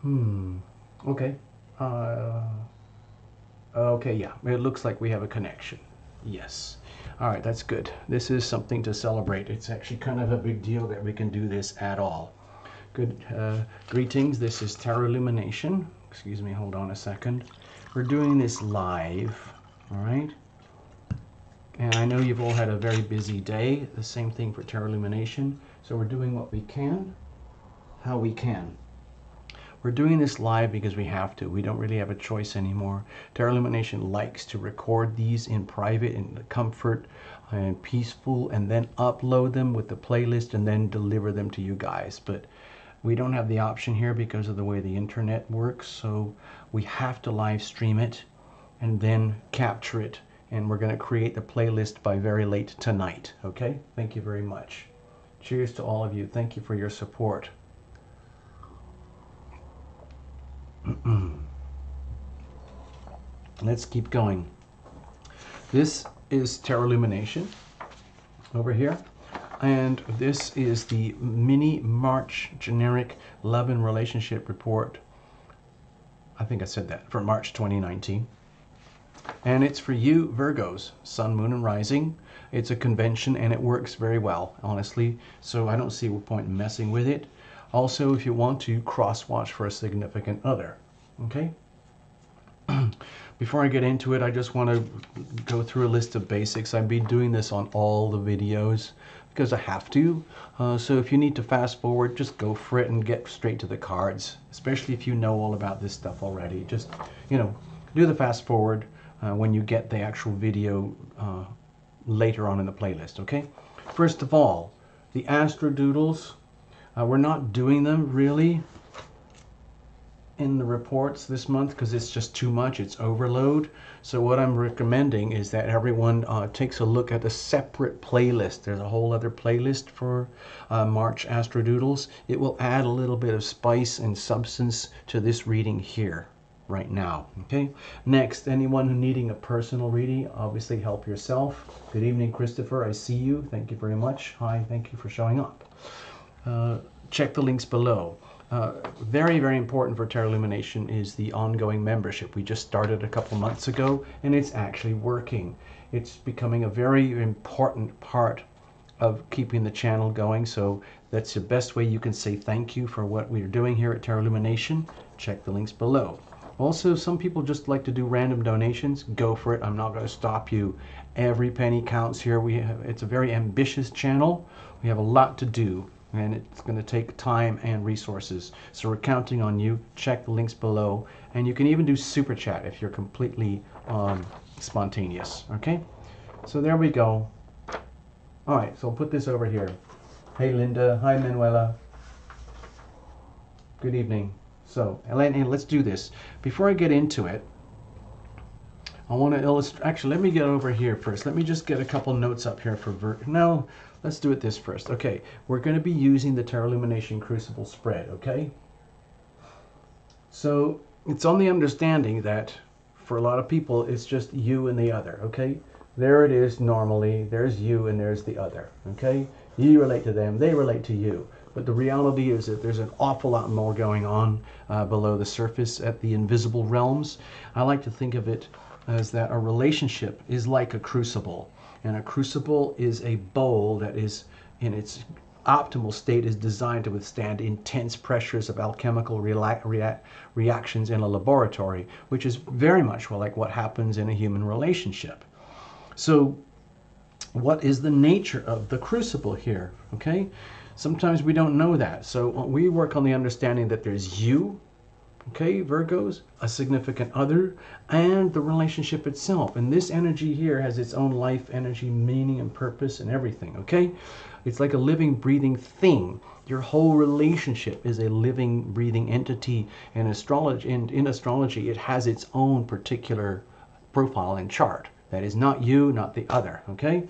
Okay. Uh, okay, yeah. It looks like we have a connection. Yes. All right, that's good. This is something to celebrate. It's actually kind of a big deal that we can do this at all. Good. Greetings. This is Tarot Illumination. Excuse me, hold on a second. We're doing this live. All right. And I know you've all had a very busy day. The same thing for Tarot Illumination. So we're doing what we can, how we can. We're doing this live because we have to. We don't really have a choice anymore. Tarot Illumination likes to record these in private, in the comfort and peaceful, and then upload them with the playlist and then deliver them to you guys. But we don't have the option here because of the way the internet works. So we have to live stream it and then capture it. And we're going to create the playlist by very late tonight. Okay? Thank you very much. Cheers to all of you. Thank you for your support. Let's keep going. This is Tarot Illumination over here. And this is the mini March generic love and relationship report. I think I said that, for March 2019. And it's for you Virgos, Sun, Moon, and Rising. It's a convention and it works very well, honestly. So I don't see a point in messing with it. Also, if you want to, cross-watch for a significant other. Okay? Before I get into it, I just want to go through a list of basics. I've been doing this on all the videos because I have to. So if you need to fast forward, just go for it and get straight to the cards. Especially if you know all about this stuff already. Just, you know, do the fast forward when you get the actual video later on in the playlist, okay? First of all, the Astrodoodles. We're not doing them really in the reports this month because it's just too much. It's overload. So what I'm recommending is that everyone takes a look at a separate playlist. There's a whole other playlist for March Astrodoodles. It will add a little bit of spice and substance to this reading here right now. Okay. Next, anyone who needing a personal reading, obviously help yourself. Good evening, Christopher. I see you. Thank you very much. Hi. Thank you for showing up. Check the links below. Very, very important for Tarot Illumination is the ongoing membership. We just started a couple months ago and it's actually working. It's becoming a very important part of keeping the channel going. So that's the best way you can say thank you for what we're doing here at Tarot Illumination. Check the links below. Also, some people just like to do random donations. Go for it. I'm not going to stop you. Every penny counts here. It's a very ambitious channel. We have a lot to do. And it's going to take time and resources. So we're counting on you. Check the links below. And you can even do super chat if you're completely spontaneous. Okay? So there we go. All right, so I'll put this over here. Hey, Linda. Hi, Manuela. Good evening. So, Elaine, let's do this. Before I get into it, I want to illustrate. Actually, let me get over here first. Let me just get a couple notes up here for No, let's do it this first. Okay, we're going to be using the Tarot Illumination Crucible spread, okay? So, it's on the understanding that for a lot of people, it's just you and the other, okay? There it is normally. There's you and there's the other, okay? You relate to them, they relate to you. But the reality is that there's an awful lot more going on below the surface at the invisible realms. I like to think of it as that a relationship is like a crucible. And a crucible is a bowl that is in its optimal state is designed to withstand intense pressures of alchemical reactions in a laboratory, which is very much like what happens in a human relationship. So what is the nature of the crucible here? Okay, sometimes we don't know that. So we work on the understanding that there's you, okay, Virgos, a significant other, and the relationship itself. And this energy here has its own life, energy, meaning, and purpose, and everything, okay? It's like a living, breathing thing. Your whole relationship is a living, breathing entity. And in astrology, it has its own particular profile and chart. That is not you, not the other, okay?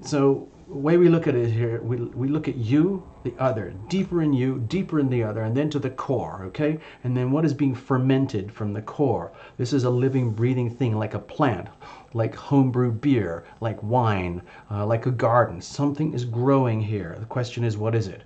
So the way we look at it here, we look at you, the other, deeper in you, deeper in the other, and then to the core, okay? And then what is being fermented from the core? This is a living, breathing thing, like a plant, like homebrew beer, like wine, like a garden. Something is growing here. The question is, what is it?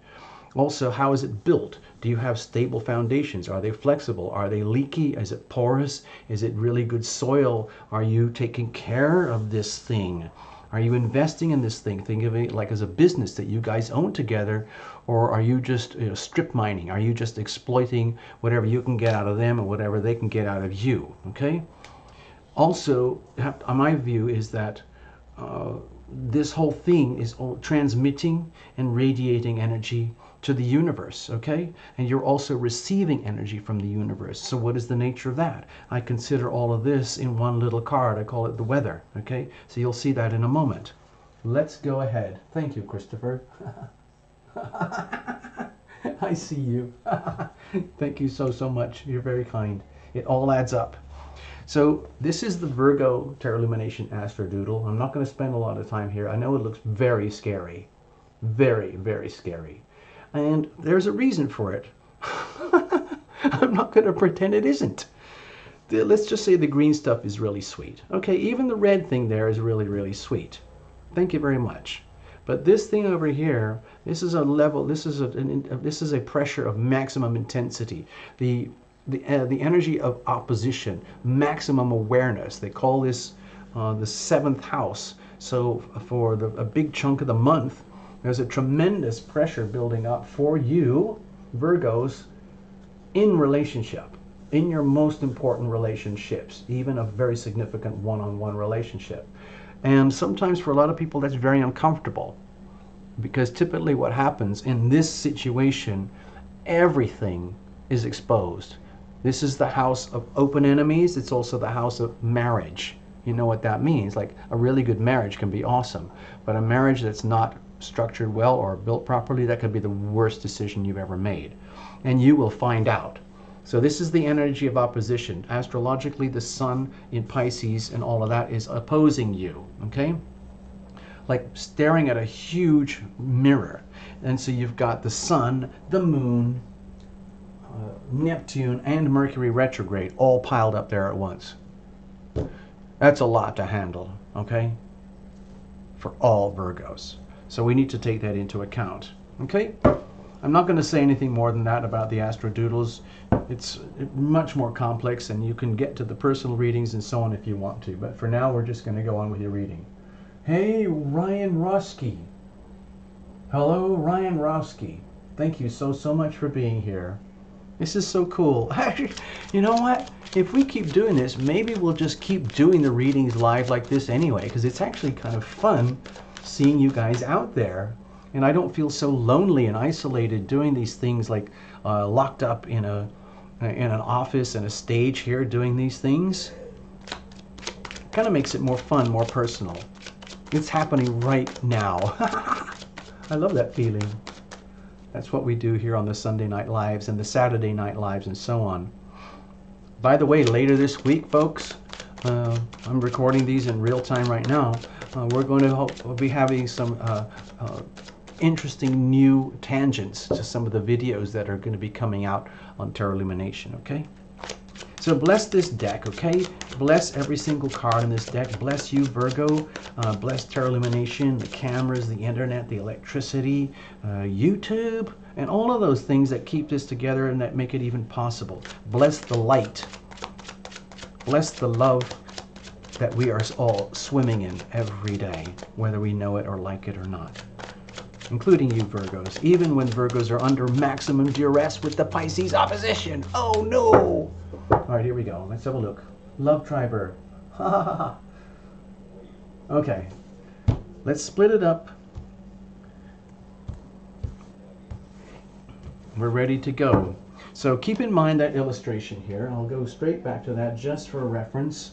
Also, how is it built? Do you have stable foundations? Are they flexible? Are they leaky? Is it porous? Is it really good soil? Are you taking care of this thing? Are you investing in this thing? Think of it like as a business that you guys own together, or are you just strip mining? Are you just exploiting whatever you can get out of them and whatever they can get out of you? Okay. Also, my view is that this whole thing is transmitting and radiating energy to the universe, okay? And you're also receiving energy from the universe. So what is the nature of that? I consider all of this in one little card. I call it the weather, okay? So you'll see that in a moment. Let's go ahead. Thank you, Christopher. I see you. Thank you so much. You're very kind. It all adds up. So this is the Virgo Tarot Illumination Astrodoodle. I'm not going to spend a lot of time here. I know it looks very scary. Very, very scary. And there's a reason for it. I'm not going to pretend it isn't. Let's just say the green stuff is really sweet. Okay, even the red thing there is really, really sweet. Thank you very much. But this thing over here, this is a level, this is a pressure of maximum intensity. The energy of opposition, maximum awareness. They call this the 7th house. So for a big chunk of the month, there's a tremendous pressure building up for you, Virgos, in relationship, in your most important relationships, even a very significant one-on-one relationship. And sometimes for a lot of people that's very uncomfortable, because typically what happens in this situation, everything is exposed. This is the house of open enemies. It's also the house of marriage. You know what that means. Like a really good marriage can be awesome, but a marriage that's not structured well or built properly, that could be the worst decision you've ever made. And you will find out. So this is the energy of opposition. Astrologically, the sun in Pisces and all of that is opposing you, okay? Like staring at a huge mirror. And so you've got the sun, the moon, Neptune, and Mercury retrograde all piled up there at once. That's a lot to handle, okay? For all Virgos. So we need to take that into account, okay? I'm not going to say anything more than that about the Astrodoodles. It's much more complex, and you can get to the personal readings and so on if you want to. But for now, we're just going to go on with your reading. Hey, Ryan Roski. Hello, Ryan Roski. Thank you so much for being here. This is so cool. You know what? If we keep doing this, maybe we'll just keep doing the readings live like this anyway, because it's actually kind of fun seeing you guys out there. And I don't feel so lonely and isolated doing these things, like locked up in an office and a stage here doing these things. Kind of makes it more fun, more personal. It's happening right now. I love that feeling. That's what we do here on the Sunday Night Lives and the Saturday Night Lives and so on. By the way, later this week, folks, I'm recording these in real time right now. We're going to be having some interesting new tangents to some of the videos that are going to be coming out on Tarot Illumination, okay? So bless this deck, okay? Bless every single card in this deck. Bless you, Virgo. Bless Tarot Illumination, the cameras, the internet, the electricity, YouTube, and all of those things that keep this together and that make it even possible. Bless the light. Bless the love that we are all swimming in every day, whether we know it or like it or not. Including you, Virgos, even when Virgos are under maximum duress with the Pisces opposition. Oh no! All right, here we go. Let's have a look. Love Triber. Ha ha ha ha. Okay, let's split it up. We're ready to go. So keep in mind that illustration here. I'll go straight back to that just for a reference.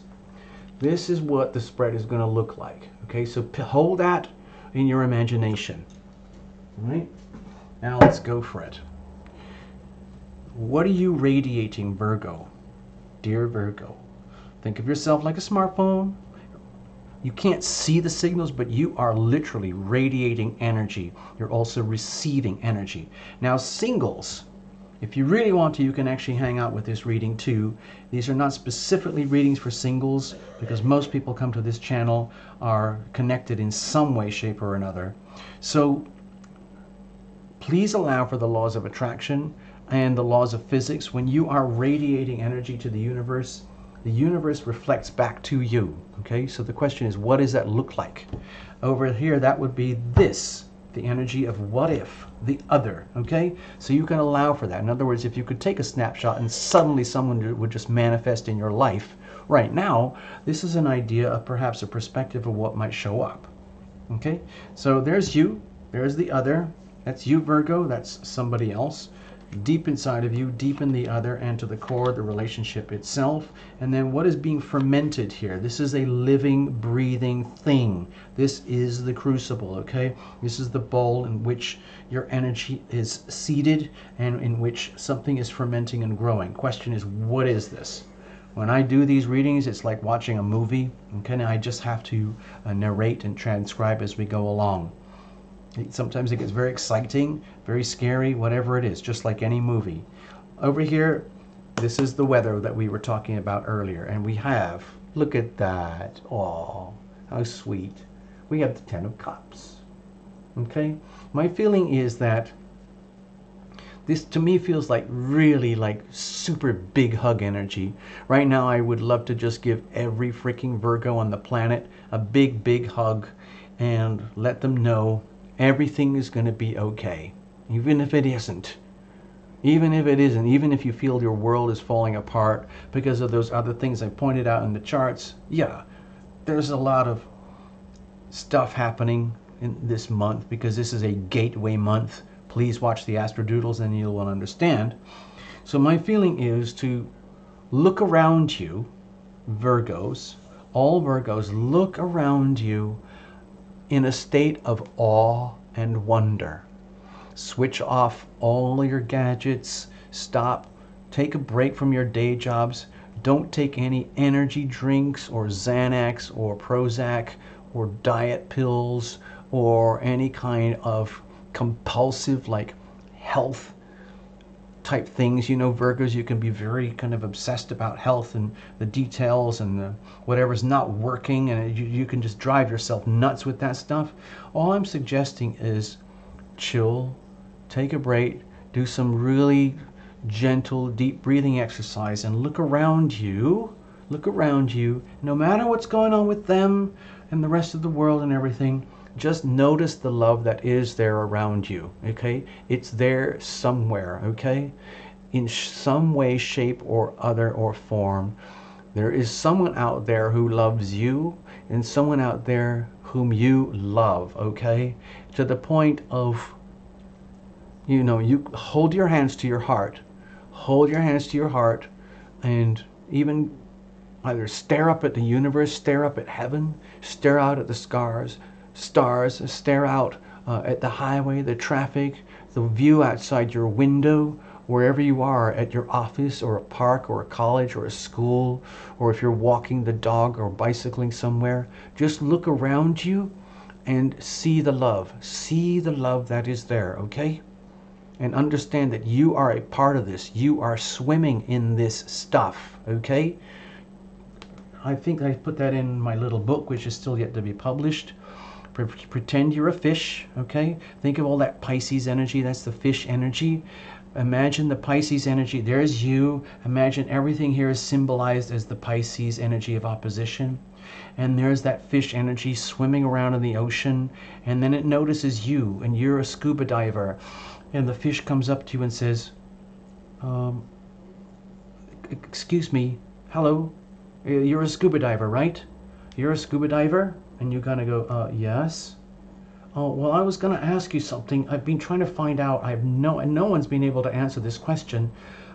This is what the spread is going to look like. Okay, so hold that in your imagination. All right, now let's go for it. What are you radiating, Virgo? Dear Virgo, think of yourself like a smartphone. You can't see the signals, but you are literally radiating energy. You're also receiving energy. Now, singles, if you really want to, you can actually hang out with this reading too. These are not specifically readings for singles, because most people come to this channel are connected in some way, shape, or another. So Please allow for the laws of attraction and the laws of physics. When you are radiating energy to the universe reflects back to you. Okay, so the question is, what does that look like? Over here, that would be this, the energy of what if, the other. Okay, so you can allow for that. In other words, if you could take a snapshot and suddenly someone would just manifest in your life right now, this is an idea of perhaps a perspective of what might show up. Okay, so there's you, there's the other. That's you, Virgo, that's somebody else. Deep inside of you, deep in the other, and to the core, the relationship itself. And then what is being fermented here? This is a living, breathing thing. This is the crucible, okay? This is the bowl in which your energy is seated and in which something is fermenting and growing. Question is, what is this? When I do these readings, it's like watching a movie, okay? And I just have to narrate and transcribe as we go along. Sometimes it gets very exciting, very scary, whatever it is, just like any movie. Over here, this is the weather that we were talking about earlier. And we have, look at that. Oh, how sweet. We have the Ten of Cups. Okay? My feeling is that this to me feels like really like super big hug energy. Right now, I would love to just give every freaking Virgo on the planet a big, big hug and let them know everything is going to be okay, even if it isn't. Even if it isn't, even if you feel your world is falling apart because of those other things I pointed out in the charts, yeah, there's a lot of stuff happening in this month because this is a gateway month. Please watch the Astrodoodles and you'll understand. So my feeling is to look around you, Virgos, all Virgos, look around you in a state of awe and wonder. Switch off all your gadgets, stop, take a break from your day jobs, don't take any energy drinks or Xanax or Prozac or diet pills or any kind of compulsive like health type things. You know, Virgos, you can be very kind of obsessed about health and the details and whatever's not working, and you can just drive yourself nuts with that stuff. All I'm suggesting is chill, take a break, do some really gentle, deep breathing exercise, and look around you. Look around you. No matter what's going on with them and the rest of the world and everything, just notice the love that is there around you, okay? It's there somewhere, okay? In some way, shape, or other, or form. There is someone out there who loves you and someone out there whom you love, okay? To the point of, you know, you hold your hands to your heart. Hold your hands to your heart and even either stare up at the universe, stare up at heaven, stare out at the stars, stare out at the highway, the traffic, the view outside your window, wherever you are, at your office or a park or a college or a school, or if you're walking the dog or bicycling somewhere. Just look around you and see the love. See the love that is there, okay? And understand that you are a part of this. You are swimming in this stuff, okay? I think I put that in my little book, which is still yet to be published. Pretend you're a fish, okay? Think of all that Pisces energy. That's the fish energy. Imagine the Pisces energy. There's you. Imagine everything here is symbolized as the Pisces energy of opposition. And there's that fish energy swimming around in the ocean. And then it notices you, and you're a scuba diver. And the fish comes up to you and says, excuse me, hello, you're a scuba diver, right? You're a scuba diver? And you kind of go, yes. Oh, well, I was going to ask you something. I've been trying to find out. No one's been able to answer this question.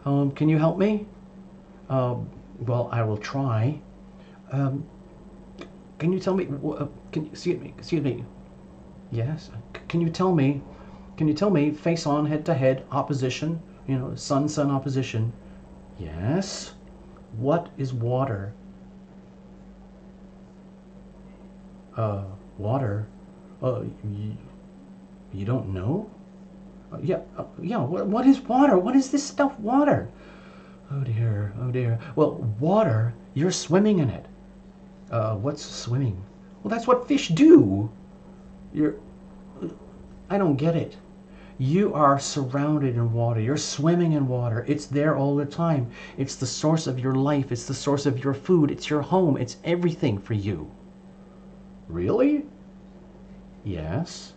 Can you help me? Well, I will try. Can you tell me? Excuse me. Yes. Can you tell me? Face on, head to head, opposition. You know, sun opposition. Yes. What is water? Water? You don't know? Yeah. What is water? What is this stuff, water? Oh dear. Well, water, you're swimming in it. What's swimming? Well, that's what fish do. I don't get it. You are surrounded in water. You're swimming in water. It's there all the time. It's the source of your life. It's the source of your food. It's your home. It's everything for you. Really? Yes.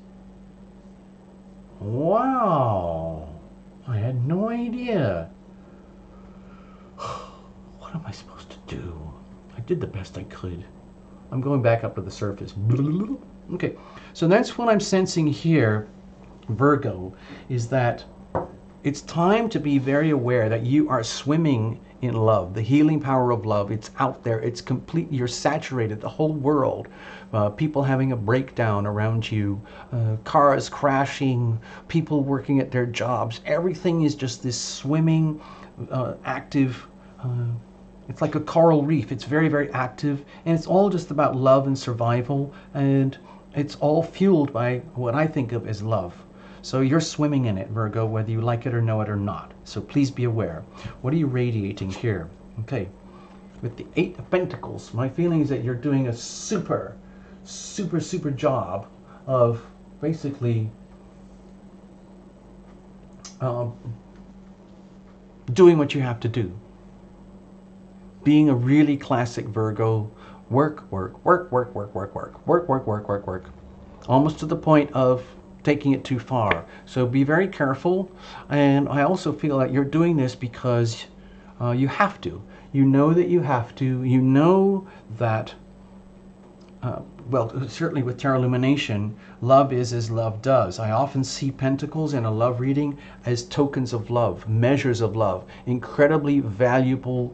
Wow. I had no idea. What am I supposed to do? I did the best I could. I'm going back up to the surface. Okay, so that's what I'm sensing here, Virgo, is that it's time to be very aware that you are swimming in love. The healing power of love, it's out there. It's complete. You're saturated, the whole world. People having a breakdown around you, cars crashing, people working at their jobs. Everything is just this swimming, active, it's like a coral reef. It's very, very active, and it's all just about love and survival, and it's all fueled by what I think of as love. So you're swimming in it, Virgo, whether you like it or know it or not. So please be aware. What are you radiating here? Okay, with the Eight of Pentacles, my feeling is that you're doing a super job of basically doing what you have to do. Being a really classic Virgo, work, almost to the point of taking it too far. So be very careful. And I also feel that you're doing this because you have to. You know that you have to. You know that, well, certainly with Tarot Lumination, love is as love does. I often see Pentacles in a love reading as tokens of love, measures of love, incredibly valuable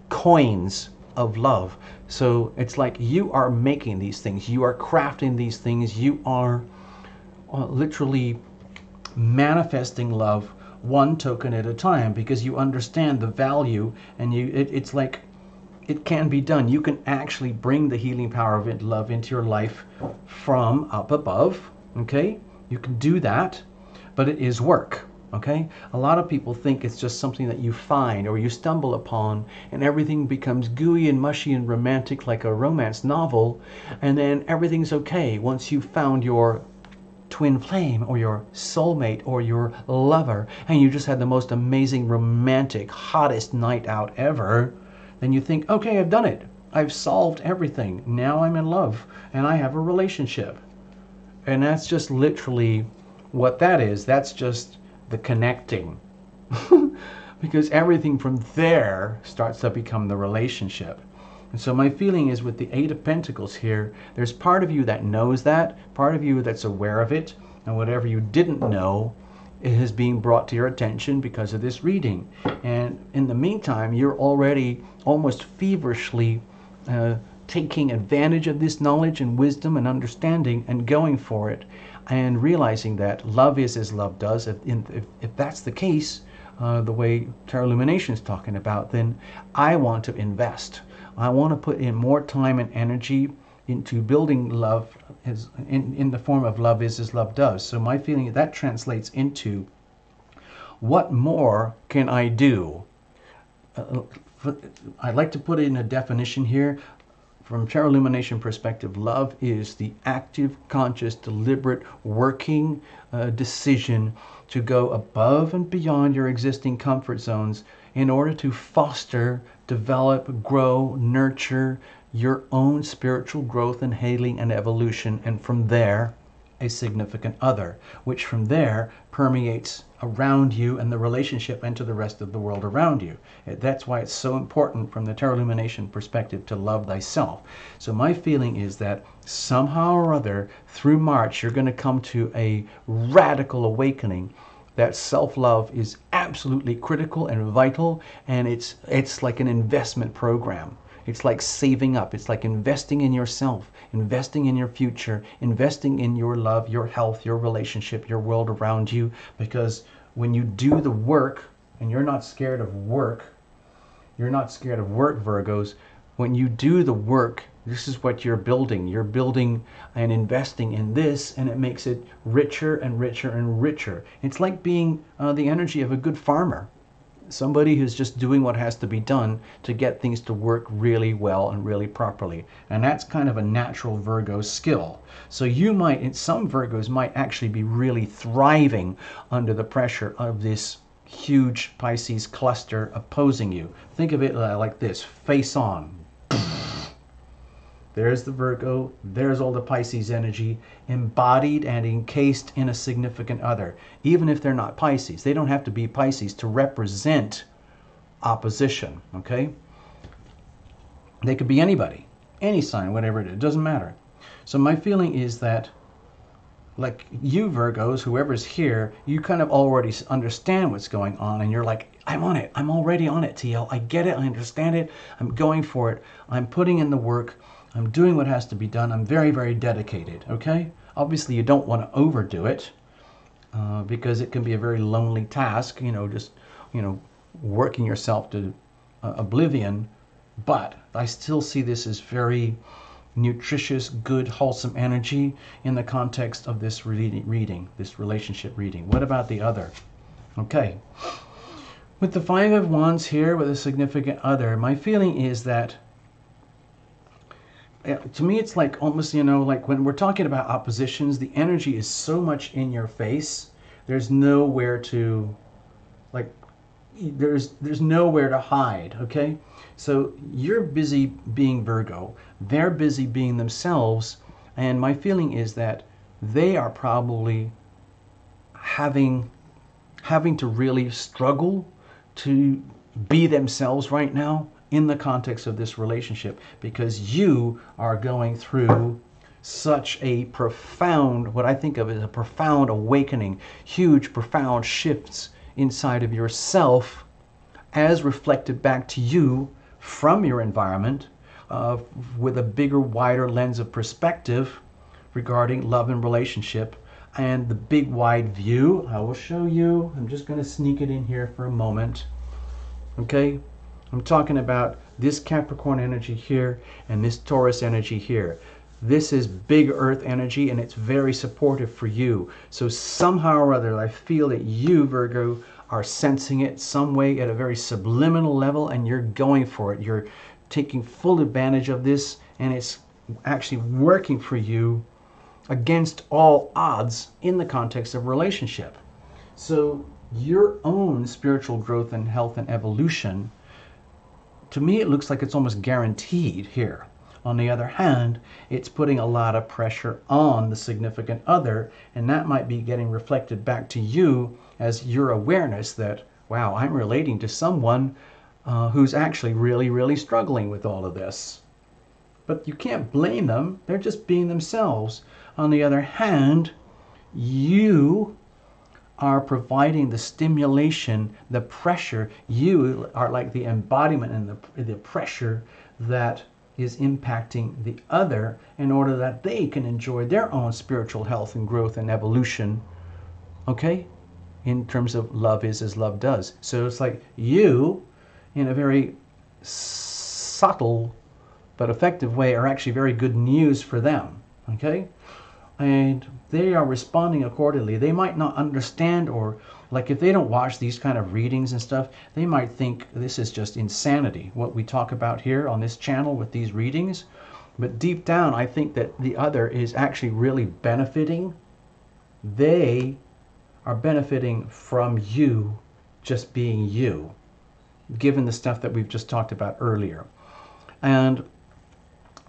coins of love. So it's like you are making these things, you are crafting these things, you are literally manifesting love one token at a time, because you understand the value, and it's like it can be done. You can actually bring the healing power of love into your life from up above. Okay, you can do that, but it is work. Okay, a lot of people think it's just something that you find or you stumble upon, and everything becomes gooey and mushy and romantic like a romance novel, and then everything's okay once you've found your twin flame or your soulmate or your lover, and you just had the most amazing, romantic, hottest night out ever. Then you think, okay, I've done it. I've solved everything. Now I'm in love and I have a relationship. And that's just literally what that is. That's just the connecting. Because everything from there starts to become the relationship. And so my feeling is with the Eight of Pentacles here, there's part of you that knows that, part of you that's aware of it, and whatever you didn't know, it is being brought to your attention because of this reading. And in the meantime, you're already almost feverishly taking advantage of this knowledge and wisdom and understanding and going for it, and realizing that love is as love does. If that's the case, the way Tarot Lumination is talking about, then I want to invest. I want to put in more time and energy into building love in the form of love is as love does. So my feeling that translates into, what more can I do? I'd like to put it in a definition here. From Tarot Lumination perspective, love is the active, conscious, deliberate, working decision to go above and beyond your existing comfort zones in order to foster, develop, grow, nurture your own spiritual growth and healing and evolution, and from there, a significant other, which from there permeates around you and the relationship and to the rest of the world around you. That's why it's so important from the Tarot Lumination perspective to love thyself. So my feeling is that somehow or other through March you're going to come to a radical awakening that self-love is absolutely critical and vital, and it's like an investment program. It's like saving up. It's like investing in yourself, investing in your future, investing in your love, your health, your relationship, your world around you. Because when you do the work, and you're not scared of work, Virgos, when you do the work, this is what you're building. You're building and investing in this, and it makes it richer and richer and richer. It's like being the energy of a good farmer. Somebody who's just doing what has to be done to get things to work really well and really properly. And that's kind of a natural Virgo skill. So you might, some Virgos might actually be really thriving under the pressure of this huge Pisces cluster opposing you. Think of it like this, face on. There's the Virgo, there's all the Pisces energy, embodied and encased in a significant other. Even if they're not Pisces, they don't have to be Pisces to represent opposition, okay? They could be anybody, any sign, whatever it is, it doesn't matter. So my feeling is that, like you Virgos, whoever's here, you kind of already understand what's going on, and you're like, I'm on it, I'm already on it, TL, I get it, I understand it, I'm going for it, I'm putting in the work, I'm doing what has to be done. I'm very, very dedicated, okay? Obviously, you don't want to overdo it because it can be a very lonely task, just, working yourself to oblivion. But I still see this as very nutritious, good, wholesome energy in the context of this reading, this relationship reading. What about the other? Okay. With the Five of Wands here with a significant other, my feeling is that to me, it's like almost, like when we're talking about oppositions, the energy is so much in your face. There's nowhere to, there's nowhere to hide, okay? So you're busy being Virgo. They're busy being themselves. And my feeling is that they are probably having to really struggle to be themselves right now in the context of this relationship, because you are going through such a profound, what I think of as a profound awakening, huge, profound shifts inside of yourself as reflected back to you from your environment with a bigger, wider lens of perspective regarding love and relationship and the big, wide view. I will show you. I'm just going to sneak it in here for a moment. Okay? I'm talking about this Capricorn energy here and this Taurus energy here. This is big earth energy, and it's very supportive for you. So somehow or other, I feel that you, Virgo, are sensing it some way at a very subliminal level, and you're going for it. You're taking full advantage of this, and it's actually working for you against all odds in the context of relationship. So your own spiritual growth and health and evolution, to me, it looks like it's almost guaranteed here. On the other hand, it's putting a lot of pressure on the significant other, and that might be getting reflected back to you as your awareness that, wow, I'm relating to someone who's actually really, really struggling with all of this. But you can't blame them. They're just being themselves. On the other hand, you are providing the stimulation, the pressure. You are like the embodiment and the pressure that is impacting the other in order that they can enjoy their own spiritual health and growth and evolution, okay? In terms of love is as love does. So it's like you, in a very subtle but effective way, are actually very good news for them, okay? And they are responding accordingly. They might not understand, or like if they don't watch these kind of readings and stuff, they might think this is just insanity, what we talk about here on this channel with these readings. But deep down, I think that the other is actually really benefiting. They are benefiting from you just being you, given the stuff that we've just talked about earlier. And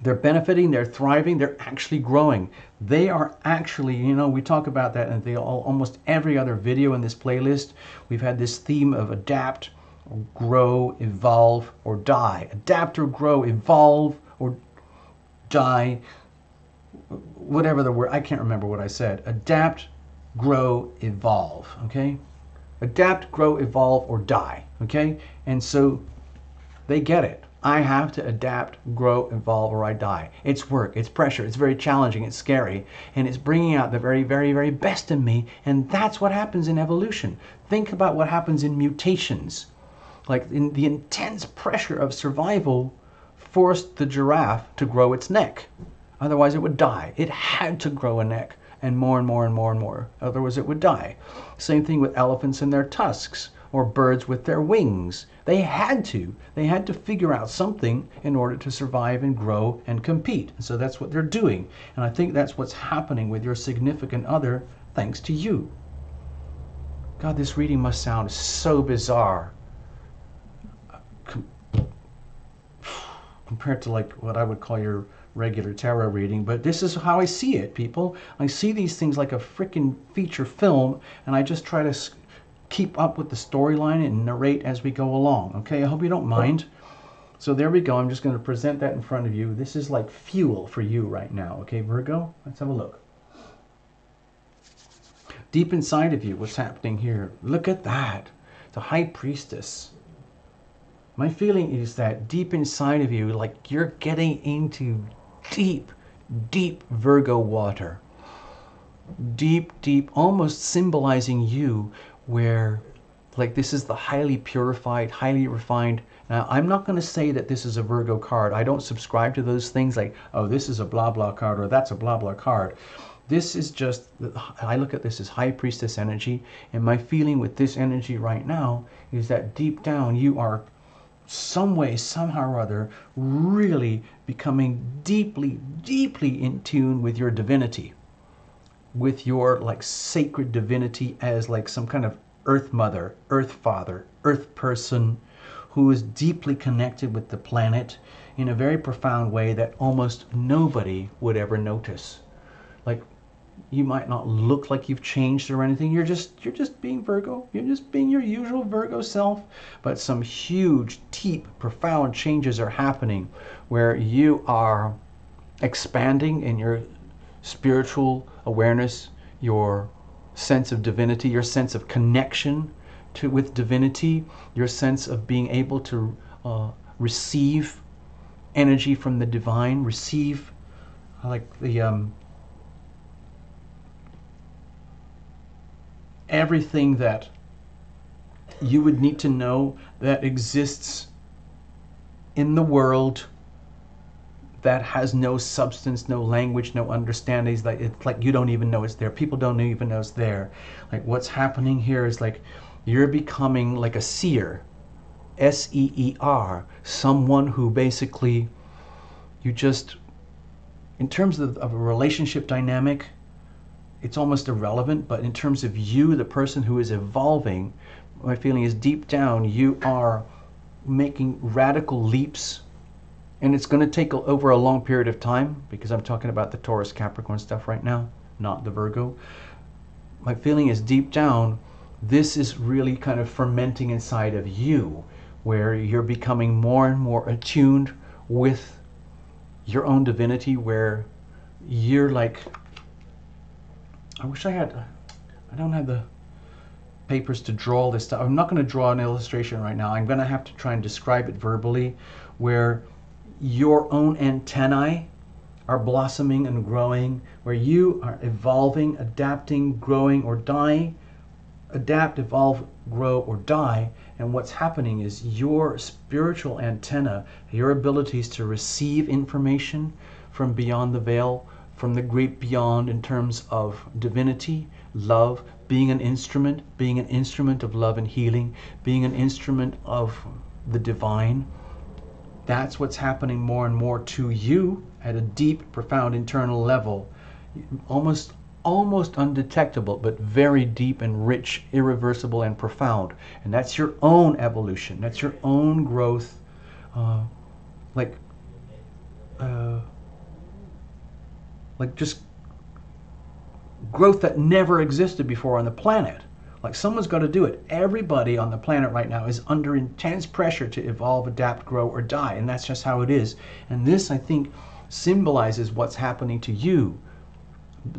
they're benefiting, they're thriving, they're actually growing. They are actually, we talk about that in almost every other video in this playlist. We've had this theme of adapt, or grow, evolve, or die. Adapt or grow, evolve, or die. Whatever the word, I can't remember what I said. Adapt, grow, evolve, okay? Adapt, grow, evolve, or die, okay? And so they get it. I have to adapt, grow, evolve, or I die. It's work, it's pressure, it's very challenging, it's scary, and it's bringing out the very, very, very best in me, and that's what happens in evolution. Think about what happens in mutations. Like in the intense pressure of survival forced the giraffe to grow its neck. Otherwise it would die. It had to grow a neck, and more and more and more and more. Otherwise it would die. Same thing with elephants and their tusks. or birds with their wings. They had to. They had to figure out something in order to survive and grow and compete. And so that's what they're doing. And I think that's what's happening with your significant other, thanks to you. God, this reading must sound so bizarre compared to like what I would call your regular tarot reading, but this is how I see it, people. I see these things like a freaking feature film, and I just try to keep up with the storyline and narrate as we go along. Okay, I hope you don't mind. So there we go. I'm just going to present that in front of you. This is like fuel for you right now. Okay, Virgo, let's have a look. Deep inside of you, what's happening here? Look at that. The High Priestess. My feeling is that deep inside of you, like you're getting into deep, deep Virgo water. Deep, deep, almost symbolizing you, where like this is the highly purified, highly refined. Now, I'm not going to say that this is a Virgo card. I don't subscribe to those things like, oh, this is a blah, blah card, or that's a blah, blah card. This is just, I look at this as High Priestess energy, and my feeling with this energy right now is that deep down you are some way, somehow or other, really becoming deeply, deeply in tune with your divinity, with your like sacred divinity as like some kind of earth mother, earth father, earth person who is deeply connected with the planet in a very profound way that almost nobody would ever notice. Like, you might not look like you've changed or anything. You're just being Virgo. You're just being your usual Virgo self. But some huge, deep, profound changes are happening where you are expanding in your spiritual awareness, your sense of divinity, your sense of connection with divinity, your sense of being able to receive energy from the divine, receive like the everything that you would need to know that exists in the world that has no substance, no language, no understanding. It's like you don't even know it's there. People don't even know it's there. Like what's happening here is like you're becoming like a seer, S-E-E-R, someone who basically you just, in terms of a relationship dynamic, it's almost irrelevant, but in terms of you, the person who is evolving, my feeling is deep down, you are making radical leaps, and it's going to take over a long period of time, because I'm talking about the Taurus Capricorn stuff right now, not the Virgo. My feeling is deep down, this is really kind of fermenting inside of you, where you're becoming more and more attuned with your own divinity, where you're like, I wish I don't have the papers to draw this stuff. I'm not going to draw an illustration right now. I'm going to have to try and describe it verbally, where your own antennae are blossoming and growing, where you are evolving, adapting, growing, or dying. Adapt, evolve, grow, or die. And what's happening is your spiritual antenna, your abilities to receive information from beyond the veil, from the great beyond in terms of divinity, love, being an instrument of love and healing, being an instrument of the divine. That's what's happening more and more to you at a deep, profound internal level, almost undetectable, but very deep and rich, irreversible and profound. And that's your own evolution. That's your own growth, like just growth that never existed before on the planet. Like someone's got to do it. Everybody on the planet right now is under intense pressure to evolve, adapt, grow, or die. And that's just how it is. And this, I think, symbolizes what's happening to you.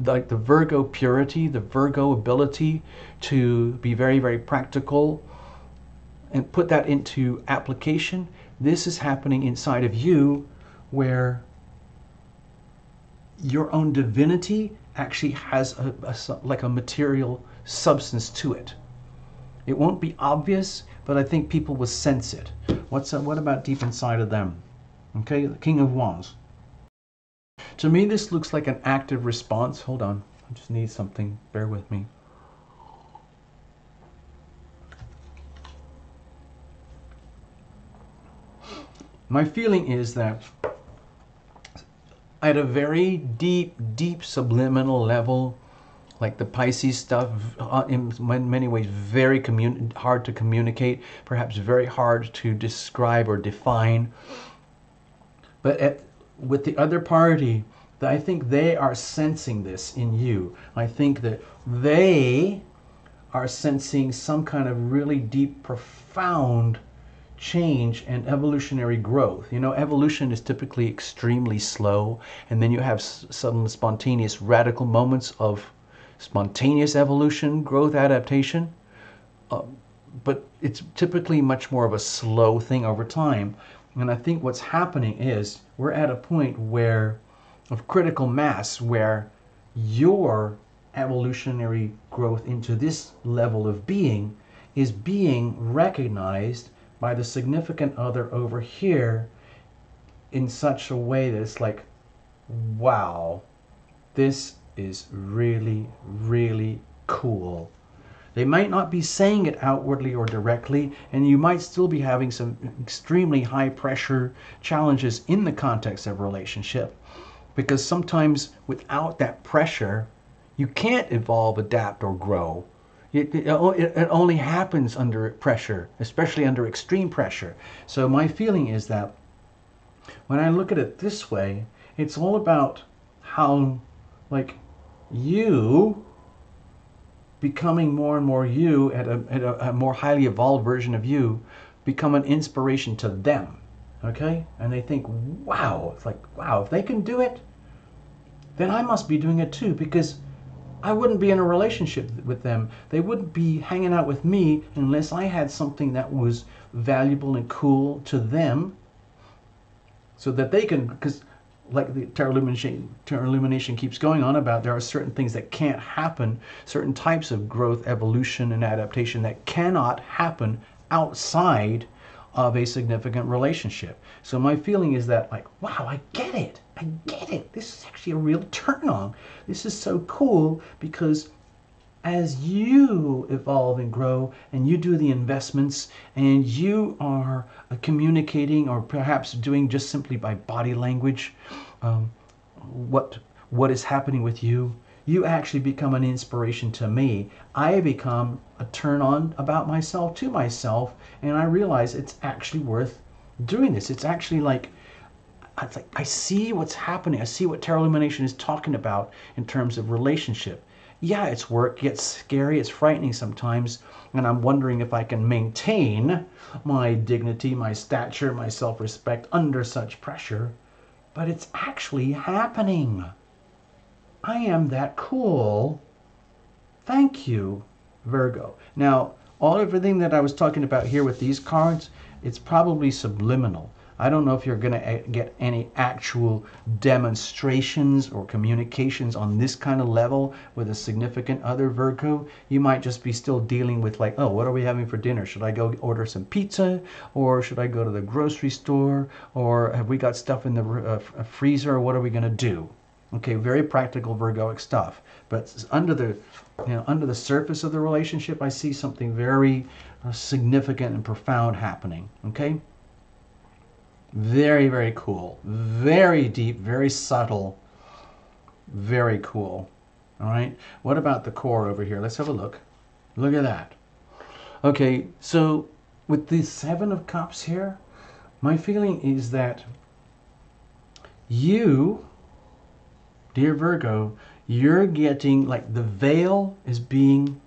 Like the Virgo purity, the Virgo ability to be very, very practical and put that into application. This is happening inside of you, where your own divinity actually has like a material substance to it. It won't be obvious, but I think people will sense it. What about deep inside of them? Okay, the King of Wands. To me, this looks like an active response. Hold on, I just need something. Bear with me. My feeling is that at a very deep subliminal level, like the Pisces stuff, in many ways very hard to communicate, perhaps very hard to describe or define. But with the other party, I think they are sensing this in you. I think that they are sensing some kind of really deep, profound change and evolutionary growth. You know, evolution is typically extremely slow, and then you have sudden spontaneous radical moments of spontaneous evolution, growth, adaptation. But it's typically much more of a slow thing over time. And I think what's happening is we're at a point where of critical mass where your evolutionary growth into this level of being is being recognized by the significant other over here in such a way that it's like, wow, this is really, really cool. They might not be saying it outwardly or directly, and you might still be having some extremely high pressure challenges in the context of a relationship, because sometimes without that pressure, you can't evolve, adapt, or grow. It only happens under pressure, especially under extreme pressure. So my feeling is that when I look at it this way, it's all about how, like, you becoming more and more you at a more highly evolved version of you become an inspiration to them. Okay? And they think, wow, it's like, wow, if they can do it, then I must be doing it too, because I wouldn't be in a relationship with them. They wouldn't be hanging out with me unless I had something that was valuable and cool to them, so that they can, because like the Tarot Illumination keeps going on about, there are certain things that can't happen, certain types of growth, evolution, and adaptation that cannot happen outside of a significant relationship. So my feeling is that, like, wow, I get it. I get it. This is actually a real turn on. This is so cool, because as you evolve and grow and you do the investments and you are communicating, or perhaps doing just simply by body language, what is happening with you, you actually become an inspiration to me. I become a turn on about myself to myself, and I realize it's actually worth doing this. It's actually like, I see what's happening. I see what Tarot Illumination is talking about in terms of relationship. Yeah, it's work, it gets scary, it's frightening sometimes, and I'm wondering if I can maintain my dignity, my stature, my self-respect under such pressure. But it's actually happening. I am that cool. Thank you, Virgo. Now, everything that I was talking about here with these cards, it's probably subliminal. I don't know if you're going to get any actual demonstrations or communications on this kind of level with a significant other, Virgo. You might just be still dealing with, like, oh, what are we having for dinner? Should I go order some pizza? Or should I go to the grocery store? Or have we got stuff in the freezer? Or what are we going to do? Okay, very practical Virgoic stuff. But under the surface of the relationship, I see something very significant and profound happening. Okay? Very, very cool. Very deep, very subtle. Very cool. All right. What about the core over here? Let's have a look. Look at that. Okay, so with the Seven of Cups here, my feeling is that you, dear Virgo, you're getting, like, the veil is being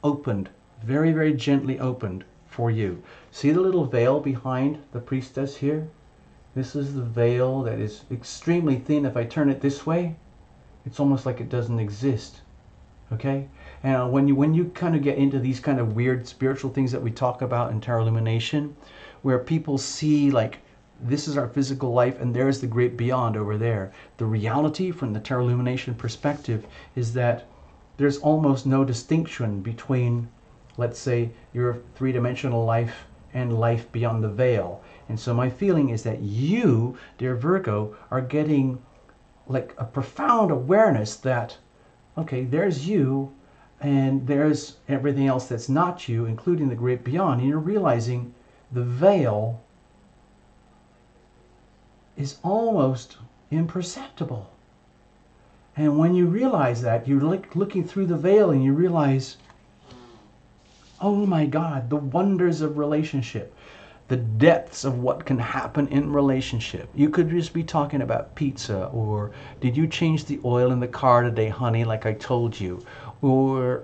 opened, very, very gently opened for you. See the little veil behind the Priestess here? This is the veil that is extremely thin. If I turn it this way, it's almost like it doesn't exist. Okay? And when you kind of get into these kind of weird spiritual things that we talk about in Tarot Illumination, where people see, like, this is our physical life and there's the great beyond over there. The reality from the Tarot Illumination perspective is that there's almost no distinction between, let's say, your three-dimensional life and life beyond the veil. And so my feeling is that you, dear Virgo, are getting, like, a profound awareness that, okay, there's you and there's everything else that's not you, including the great beyond. And you're realizing the veil is almost imperceptible. And when you realize that, you're like looking through the veil and you realize, oh my God, the wonders of relationship, the depths of what can happen in relationship. You could just be talking about pizza, or did you change the oil in the car today, honey, like I told you? Or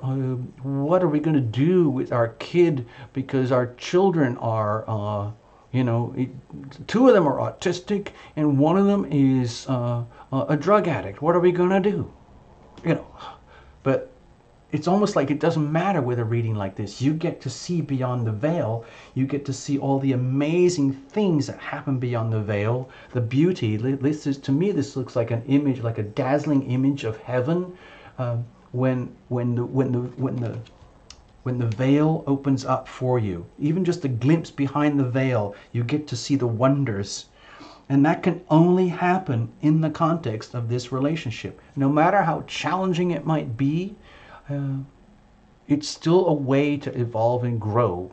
what are we going to do with our kid because our children are, two of them are autistic and one of them is a drug addict. What are we going to do? But it's almost like it doesn't matter with a reading like this. You get to see beyond the veil. You get to see all the amazing things that happen beyond the veil. The beauty. To me, this looks like an image, like a dazzling image of heaven. When the veil opens up for you, even just a glimpse behind the veil, you get to see the wonders. And that can only happen in the context of this relationship. No matter how challenging it might be, it's still a way to evolve and grow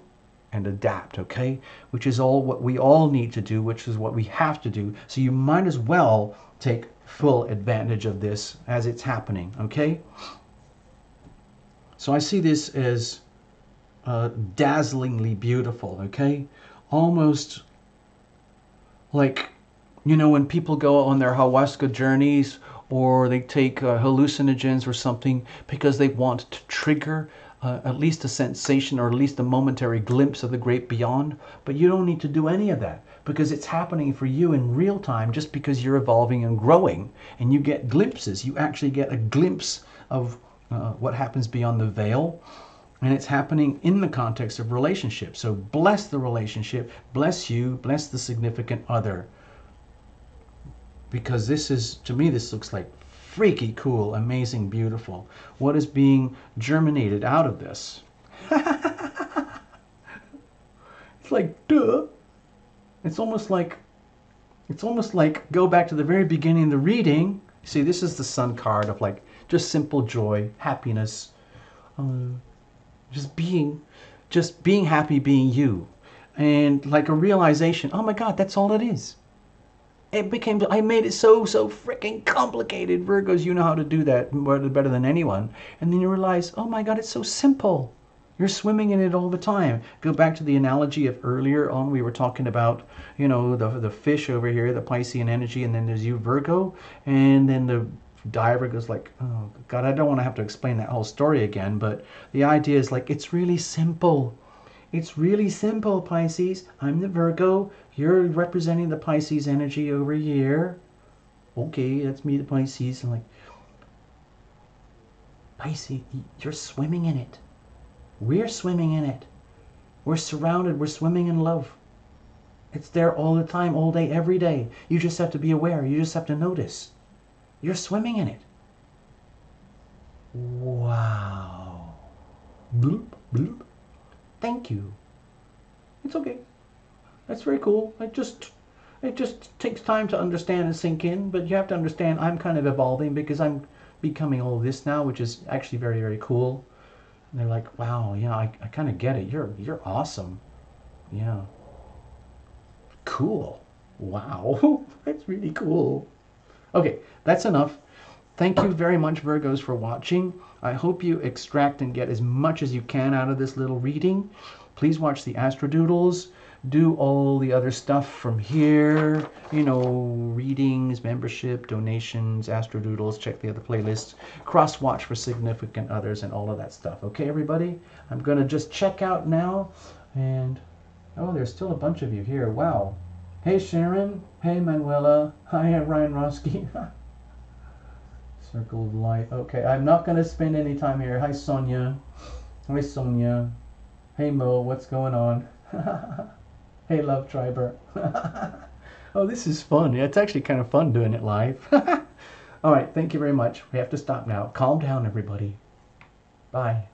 and adapt, okay? Which is all what we all need to do, which is what we have to do. So you might as well take full advantage of this as it's happening, okay? So I see this as dazzlingly beautiful, okay? Almost like, when people go on their ayahuasca journeys or they take hallucinogens or something because they want to trigger at least a sensation or at least a momentary glimpse of the great beyond. But you don't need to do any of that because it's happening for you in real time just because you're evolving and growing and you get glimpses. You actually get a glimpse of what happens beyond the veil, and it's happening in the context of relationship. So bless the relationship, bless you, bless the significant other, because to me this looks like freaky cool, amazing, beautiful. What is being germinated out of this? It's like, duh. It's almost like go back to the very beginning of the reading. See, this is the Sun card of like just simple joy, happiness, just being happy, being you, and like a realization. Oh my God, that's all it is. I made it so freaking complicated. Virgos, you know how to do that better than anyone. And then you realize, oh my God, it's so simple. You're swimming in it all the time. Go back to the analogy of earlier on. We were talking about, the fish over here, the Piscean energy, and then there's you, Virgo, and then the diver goes like, oh God, I don't want to have to explain that whole story again, but the idea is like, it's really simple. It's really simple, Pisces. I'm the Virgo. You're representing the Pisces energy over here. Okay, that's me, the Pisces. I'm like, Pisces, you're swimming in it. We're swimming in it. We're surrounded. We're swimming in love. It's there all the time, all day, every day. You just have to be aware. You just have to notice. You're swimming in it. Wow. Bloop, bloop. Thank you. It's okay. That's very cool. It just takes time to understand and sink in, but you have to understand I'm kind of evolving because I'm becoming all this now, which is actually very, very cool. And they're like, wow, yeah, I kind of get it. You're awesome. Yeah. Cool. Wow. That's really cool. Okay, that's enough. Thank you very much, Virgos, for watching. I hope you extract and get as much as you can out of this little reading. Please watch the Astrodoodles. Do all the other stuff from here. Readings, membership, donations, Astrodoodles. Check the other playlists. Cross-watch for significant others and all of that stuff. Okay, everybody? I'm going to just check out now. And, oh, there's still a bunch of you here. Wow. Hey, Sharon. Hey, Manuela. Hi, Ryan Roski. Circle of light. Okay, I'm not going to spend any time here. Hi, Sonia. Hi, Sonia. Hey, Mo. What's going on? Hey, Love Triber. Oh, this is fun. It's actually kind of fun doing it live. All right, thank you very much. We have to stop now. Calm down, everybody. Bye.